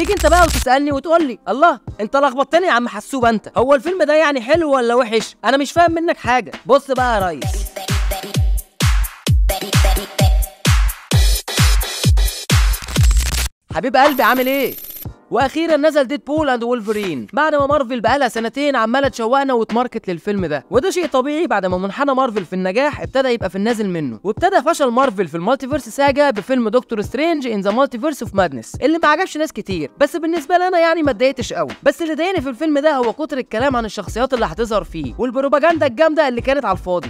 تيجي انت بقى وتسالني وتقول لي الله انت لخبطتني يا عم حسوب، انت هو الفيلم ده يعني حلو ولا وحش؟ انا مش فاهم منك حاجه. بص بقى يا ريس، حبيب قلبي عامل ايه؟ واخيرا نزل ديدبول اند وولفرين بعد ما مارفل بقالها سنتين عماله تشوقنا وتماركت للفيلم ده، وده شيء طبيعي بعد ما منحنى مارفل في النجاح ابتدى يبقى في النازل منه، وابتدى فشل مارفل في المالتيفيرس ساجا بفيلم دكتور سترينج ان ذا مالتيفيرس اوف مادنس اللي ما عجبش ناس كتير، بس بالنسبه لي انا يعني ما اتضايقتش قوي. بس اللي ضايقني في الفيلم ده هو كتر الكلام عن الشخصيات اللي هتظهر فيه والبروباجندا الجامده اللي كانت على الفاضي.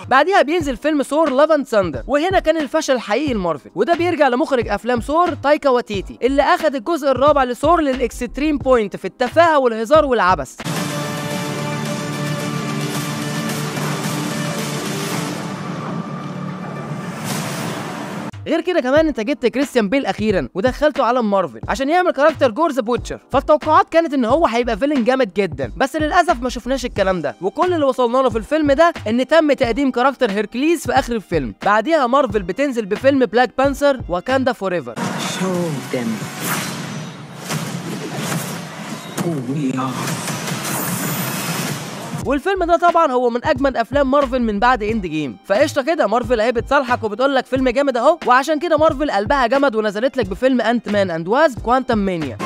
بعديها بينزل فيلم ثور لاف اند ثاندر، وهنا كان الفشل الحقيقي لمارفل، وده بيرجع لمخرج افلام ثور تايكا واتيتي اللي اخذ الجزء الرابع لثور للاكستريم بوينت في التفاهه والهزار والعبث. غير كده كمان انت جبت كريستيان بيل اخيرا ودخلته عالم مارفل عشان يعمل كاركتر جور ذا بوتشر، فالتوقعات كانت ان هو هيبقى فيلن جامد جدا، بس للاسف ما شفناش الكلام ده، وكل اللي وصلنا له في الفيلم ده ان تم تقديم كاركتر هيركليز في اخر الفيلم. بعديها مارفل بتنزل بفيلم بلاك بانثر واكاندا فور ايفر. والفيلم ده طبعا هو من اجمد افلام مارفل من بعد اند جيم، فقشطه كده مارفل اهي بتصالحك وبتقول لك فيلم جامد اهو، وعشان كده مارفل قلبها جمد ونزلت لك بفيلم انت مان اند واسب كوانتم مانيا.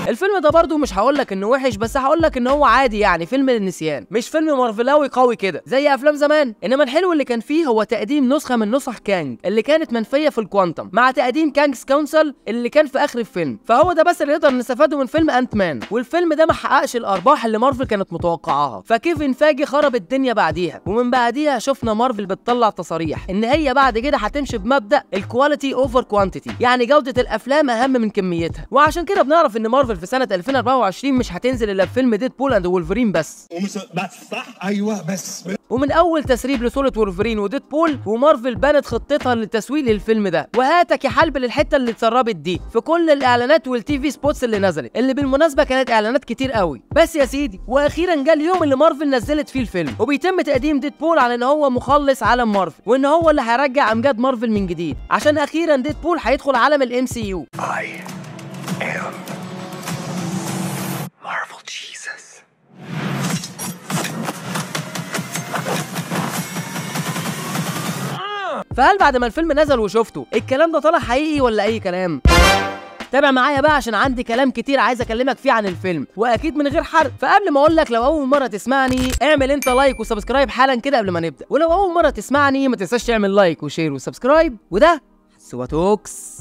الفيلم ده برضو مش هقولك انه وحش، بس هقولك ان هو عادي، يعني فيلم للنسيان، مش فيلم مارفلاوي قوي كده زي افلام زمان، انما الحلو اللي كان فيه هو تقديم نسخه من نسخ كانج اللي كانت منفيه في الكوانتم مع تقديم كانجز كونسل اللي كان في اخر الفيلم، فهو ده بس اللي نقدر نستفاده من فيلم انت مان. والفيلم ده ما حققش الارباح اللي مارفل كانت متوقعاها، فكيفن فاجي خرب الدنيا بعديها، ومن بعديها شفنا مارفل بتطلع تصاريح ان هي بعد كده هتمشي بمبدا الكواليتي اوفر كوانتيتي، يعني جوده الافلام اهم من كميتها، وعشان كده بنعرف ان مارفل في سنه 2024 مش هتنزل الا بفيلم ديدبول اند وولفرين بس. بس صح ايوه بس. ومن اول تسريب لصوره وولفرين وديدبول ومارفل بنت خطتها للتسويق للفيلم ده، وهاتك يا حلب للحته اللي اتسربت دي في كل الاعلانات والتي في سبوتس اللي نزلت، اللي بالمناسبه كانت اعلانات كتير قوي. بس يا سيدي واخيرا جه اليوم اللي مارفل نزلت فيه الفيلم، وبيتم تقديم ديدبول على ان هو مخلص عالم مارفل، وان هو اللي هيرجع امجاد مارفل من جديد، عشان اخيرا ديدبول هيدخل عالم الام سي يو. Marvel Jesus. فهل بعد ما الفيلم نزل وشفته الكلام ده طلع حقيقي ولا اي كلام؟ تابع معايا بقى عشان عندي كلام كتير عايز اكلمك فيه عن الفيلم، واكيد من غير حرق. فقبل ما اقول لك لو اول مره تسمعني اعمل انت لايك وسبسكرايب حالا كده قبل ما نبدا، ولو اول مره تسمعني ما تنساش تعمل لايك وشير وسبسكرايب، وده حسوة توكس.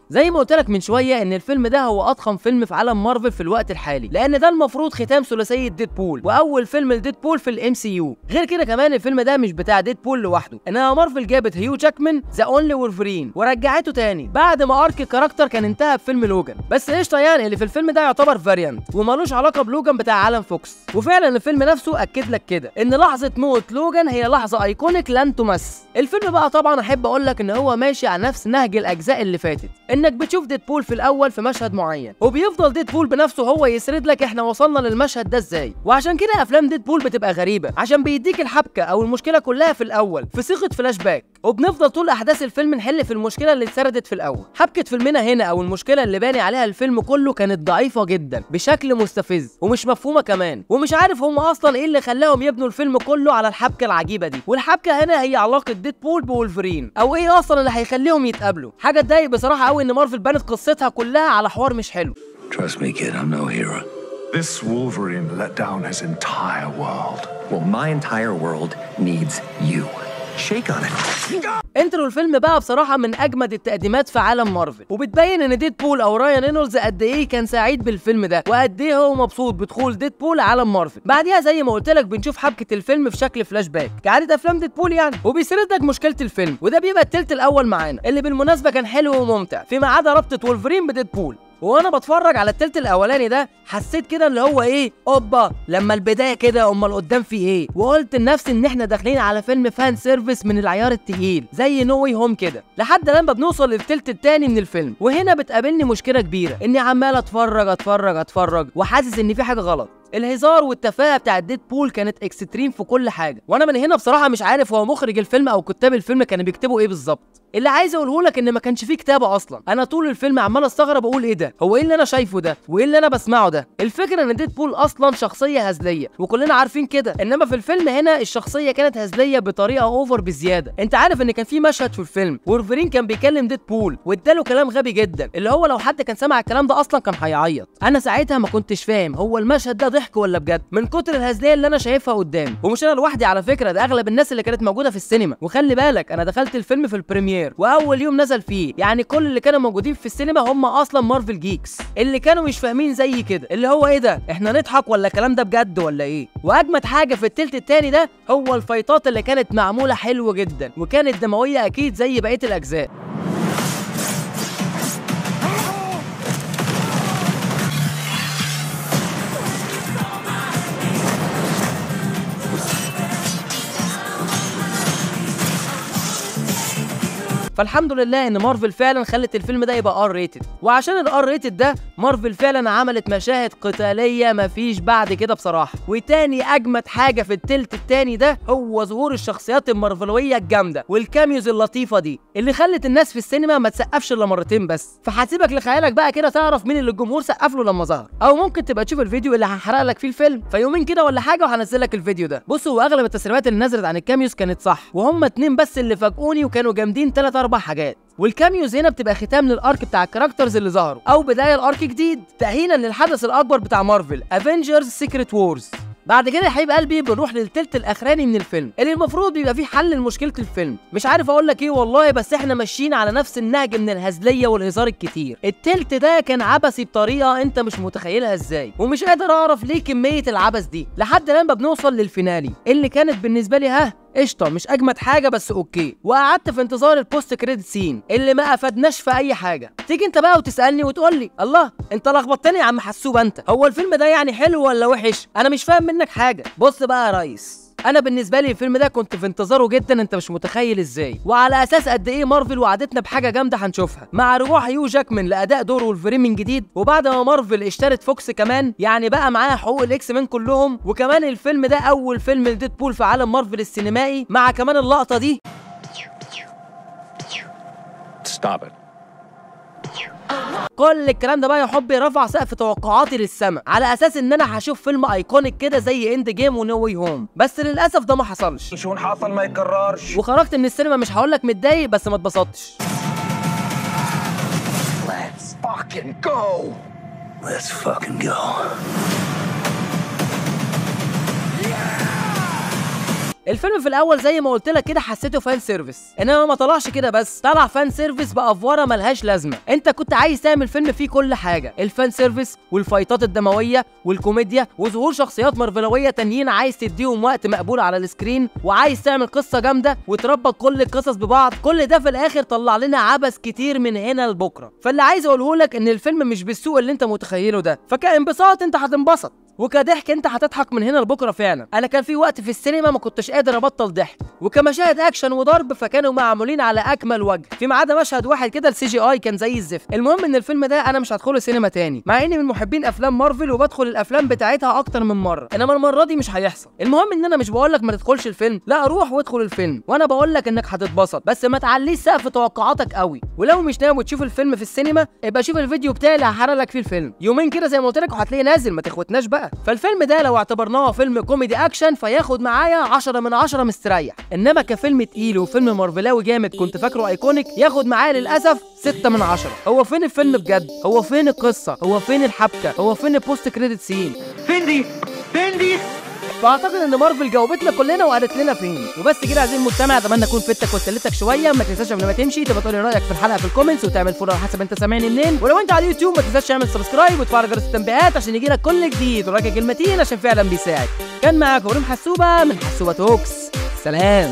زي ما قلت لك من شويه ان الفيلم ده هو اضخم فيلم في عالم مارفل في الوقت الحالي، لان ده المفروض ختام ثلاثيه ديدبول واول فيلم لديدبول في الام سي يو. غير كده كمان الفيلم ده مش بتاع ديدبول لوحده، انما مارفل جابت هيو جاكمان ذا اونلي وولفرين ورجعته تاني بعد ما ارك الكاركتر كان انتهى بفيلم لوجان، بس قشطه يعني اللي في الفيلم ده يعتبر فاريانت ومالوش علاقه بلوجان بتاع عالم فوكس. وفعلا الفيلم نفسه اكد لك كده ان لحظه موت لوجان هي لحظه ايكونيك لن تمس. الفيلم بقى طبعا احب اقول لك ان هو ماشي على نفس نهج الاجزاء اللي فاتت، انك بتشوف ديدبول في الاول في مشهد معين، وبيفضل ديدبول بنفسه هو يسرد لك احنا وصلنا للمشهد ده ازاي. وعشان كده افلام ديدبول بتبقى غريبه، عشان بيديك الحبكه او المشكله كلها في الاول في صيغه فلاش باك، وبنفضل طول احداث الفيلم نحل في المشكله اللي اتسردت في الاول. حبكه فيلمنا هنا او المشكله اللي باني عليها الفيلم كله كانت ضعيفه جدا بشكل مستفز ومش مفهومه كمان، ومش عارف هم اصلا ايه اللي خلاهم يبنوا الفيلم كله على الحبكه العجيبه دي. والحبكه هنا هي علاقه ديدبول بولفرين، او ايه اصلا اللي هيخليهم يتقابلوا. حاجه تضايق بصراحه قوي ان مارفل بنت قصتها كلها على حوار مش حلو. Trust me, kid, I'm no hero. This Wolverine let down his entire world. Well, my entire world needs you. Shake on it. انترو الفيلم بقى بصراحه من اجمد التقديمات في عالم مارفل، وبتبين ان ديدبول او رايان رينولدز قد ايه كان سعيد بالفيلم ده، وقد ايه هو مبسوط بدخول ديدبول عالم مارفل. بعديها زي ما قلت لك بنشوف حبكه الفيلم في شكل فلاش باك كعاده افلام ديدبول يعني، وبيسرد لك مشكله الفيلم، وده بيبقى التلت الاول معانا اللي بالمناسبه كان حلو وممتع فيما عدا ربطه وولفرين بديدبول. وانا بتفرج على التلت الاولاني ده حسيت كده اللي هو ايه، اوبا لما البدايه كده امال قدام في ايه، وقلت لنفسي ان احنا داخلين على فيلم فان سيرفيس من العيار التقيل زي نو واي هوم كده، لحد لما بنوصل للتلت التاني من الفيلم. وهنا بتقابلني مشكله كبيره، اني عمال اتفرج وحاسس ان في حاجه غلط. الهزار والتفاهه بتاع ديدبول كانت اكستريم في كل حاجه، وانا من هنا بصراحه مش عارف هو مخرج الفيلم او كتاب الفيلم كانوا بيكتبوا ايه بالظبط. اللي عايز اقوله لك ان ما كانش فيه كتابه اصلا. انا طول الفيلم عمال استغرب اقول ايه ده، هو ايه اللي انا شايفه ده وايه اللي انا بسمعه ده. الفكره ان ديدبول اصلا شخصيه هزليه وكلنا عارفين كده، انما في الفيلم هنا الشخصيه كانت هزليه بطريقه اوفر بزياده. انت عارف ان كان في مشهد في الفيلم وولفرين كان بيكلم ديدبول واداله كلام غبي جدا، اللي هو لو حد كان سمع الكلام ده اصلا كان هيعيط. انا ساعتها ما كنتش فاهم هو المشهد ده ضحك ولا بجد من كتر الهزليه اللي انا شايفها قدامي. ومش انا لوحدي على فكره، ده اغلب الناس اللي كانت موجوده في السينما. وخلي بالك انا دخلت الفيلم في البريمير واول يوم نزل فيه، يعني كل اللي كانوا موجودين في السينما هم اصلا مارفل جيكس اللي كانوا مش فاهمين زي كده، اللي هو ايه ده، احنا نضحك ولا الكلام ده بجد ولا ايه. واجمد حاجه في التلت التاني ده هو الفايتات اللي كانت معموله حلوه جدا وكانت دمويه اكيد زي بقيه الاجزاء. فالحمد لله ان مارفل فعلا خلت الفيلم ده يبقى ار ريتد، وعشان الار ريتد ده مارفل فعلا عملت مشاهد قتاليه مفيش بعد كده بصراحه. وتاني اجمد حاجه في التلت التاني ده هو ظهور الشخصيات المارفلويه الجامده والكاميوز اللطيفه دي اللي خلت الناس في السينما ما تسقفش الا مرتين بس. فحاسبك لخيالك بقى كده تعرف مين اللي الجمهور سقف له لما ظهر، او ممكن تبقى تشوف الفيديو اللي هحرق لك فيه الفيلم في يومين كده ولا حاجه وهنزل لك الفيديو ده. بصوا هو اغلب التسريبات اللي نزلت عن الكاميوز كانت صح، وهم 2 بس اللي فاجئوني وكانوا جامدين 3-4 حاجات. والكاميوز هنا بتبقى ختام للارك بتاع الكاركترز اللي ظهروا او بدايه الارك جديد تاهيلا للحدث الاكبر بتاع مارفل افنجرز سيكريت وورز. بعد كده يا حبيب قلبي بنروح للتلت الاخراني من الفيلم اللي المفروض بيبقى فيه حل لمشكله الفيلم. مش عارف اقول لك ايه والله، بس احنا ماشيين على نفس النهج من الهزليه والهزار الكتير. التلت ده كان عبثي بطريقه انت مش متخيلها ازاي، ومش قادر اعرف ليه كميه العبث دي، لحد لما بنوصل للفينالي اللي كانت بالنسبه لي قشطه مش اجمد حاجه بس اوكي. وقعدت في انتظار البوست كريدت سين اللي ما افادناش في اي حاجه. تيجي انت بقى وتسالني وتقول لي الله انت لخبطتني يا عم حسوب، انت هو الفيلم ده يعني حلو ولا وحش؟ انا مش فاهم منك حاجه. بص بقى يا ريس، انا بالنسبه لي الفيلم ده كنت في انتظاره جدا، انت مش متخيل ازاي، وعلى اساس قد ايه مارفل وعدتنا بحاجه جامده هنشوفها مع رجوع هيو جاكمان لاداء دور وولفرين من جديد، وبعد ما مارفل اشترت فوكس كمان يعني بقى معاها حقوق الاكس مان كلهم. وكمان الفيلم ده اول فيلم لديدبول في عالم مارفل السينمائي، مع كمان اللقطه دي. Stop it. كل الكلام ده بقى يا حبي رفع سقف توقعاتي للسما، على اساس ان انا هشوف فيلم ايكونيك كده زي اند جيم ونو واي هوم، بس للاسف ده ما حصلش. شو حصل ما يكررش. وخرجت من السينما مش هقولك متضايق بس ما اتبسطتش. Let's fucking go. Let's fucking go. الفيلم في الاول زي ما قلت لك كده حسيته فان سيرفيس، انما ما طلعش كده بس، طلع فان سيرفيس بافوره ملهاش لازمه. انت كنت عايز تعمل فيلم فيه كل حاجه، الفان سيرفيس والفايتات الدمويه والكوميديا وظهور شخصيات مارفلويه تانيين عايز تديهم وقت مقبول على السكرين، وعايز تعمل قصه جامده وتربط كل القصص ببعض. كل ده في الاخر طلع لنا عبث كتير من هنا لبكره. فاللي عايز اقوله لك ان الفيلم مش بالسوء اللي انت متخيله ده، فكانبساط انت هتنبسط، وكضحك انت هتضحك من هنا لبكره فعلا. انا كان في وقت في السينما ما كنتش قادر ابطل ضحك، وكمشاهد اكشن وضرب فكانوا معمولين على اكمل وجه، فيما عدا مشهد واحد كده السي جي اي كان زي الزفت. المهم ان الفيلم ده انا مش هدخله سينما تاني، مع اني من محبين افلام مارفل وبدخل الافلام بتاعتها اكتر من مره، انما المره دي مش هيحصل. المهم ان انا مش بقول لك ما تدخلش الفيلم، لا روح وادخل الفيلم، وانا بقول لك انك هتتبسط، بس ما تعليش سقف توقعاتك قوي. ولو مش ناوي تشوف الفيلم في السينما ابقى شوف الفيديو بتاعي اللي هحرق لك فيه الفيلم يومين كده زي ما قلت لك، وهتلاقيه نازل، ما تخوتناش بقى. فالفيلم ده لو اعتبرناه فيلم كوميدي اكشن فياخد معايا 10 من 10 مستريح، انما كفيلم تقيل وفيلم مارفلاوي جامد كنت فاكره ايكونيك ياخد معايا للاسف 6 من 10. هو فين الفيلم بجد؟ هو فين القصه؟ هو فين الحبكه؟ هو فين البوست كريدت سين؟ فين دي؟ فاعتقد ان مارفل جاوبتنا كلنا وقالت لنا فين. وبس كده عايزين المستمع، اتمنى اكون فدتك وسليتك شويه. ما تنساش قبل ما تمشي تبقى تقول لي رايك في الحلقه في الكومنتس، وتعمل فولو على حسب انت سامعني منين. ولو انت على اليوتيوب ما تنساش تعمل سبسكرايب وتفعل جرس التنبيهات عشان يجيلك كل جديد، وراجع كلمتين عشان فعلا بيساعد. كان معاكم ريم حسوبه من حسوبه توكس، سلام.